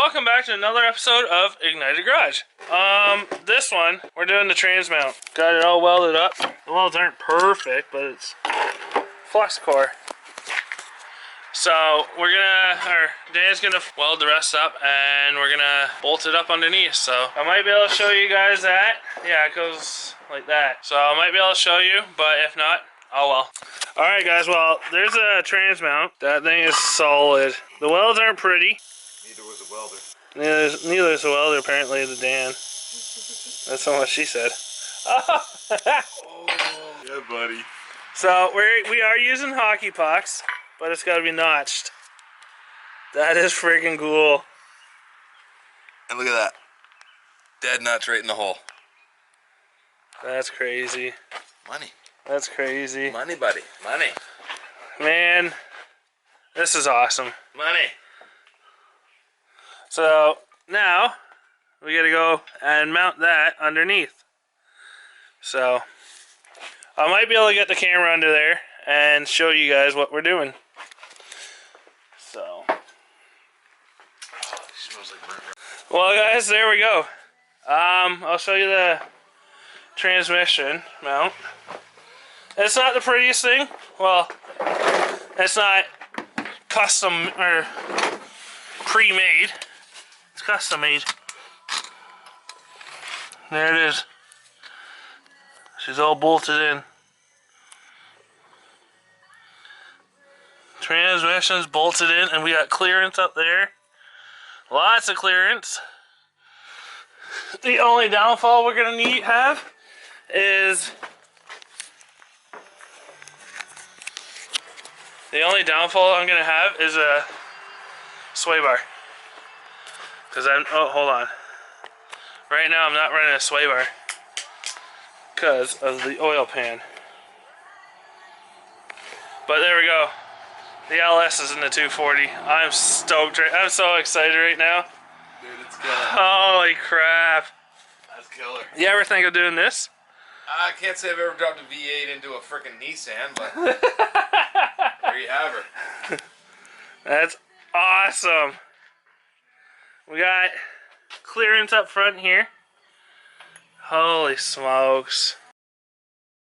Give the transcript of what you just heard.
welcome back to another episode of Ignited Garage. This one, we're doing the trans mount. Got it all welded up. The welds aren't perfect, but it's flux core. So Dan's gonna weld the rest up and we're gonna bolt it up underneath. So I might be able to show you guys that. Yeah, it goes like that. So I might be able to show you, but if not, oh well. Alright guys, well, there's a trans mount. That thing is solid. The welds aren't pretty. Neither was a welder. Neither is a welder, apparently, to Dan. That's not what she said. Oh, yeah, buddy. So we are using hockey pucks, but it's got to be notched. That is freaking cool. And look at that. Dead nuts right in the hole. That's crazy. Money. That's crazy. Money, buddy. Money. Man, this is awesome. Money. So now we gotta go and mount that underneath. So I might be able to get the camera under there and show you guys what we're doing. So, Smells like burnt. well guys, there we go. I'll show you the transmission mount. It's not the prettiest thing. Well, it's not custom or pre-made. It's custom made. There it is. She's all bolted in. Transmission's bolted in, and we got clearance up there. Lots of clearance. The only downfall we're gonna have is a sway bar. Hold on. Right now I'm not running a sway bar because of the oil pan. But there we go. The LS is in the 240. I'm stoked. I'm so excited right now. Dude, it's killer. Holy crap. That's killer. You ever think of doing this? I can't say I've ever dropped a V8 into a frickin' Nissan, but there you have her. That's awesome. We got clearance up front here. Holy smokes.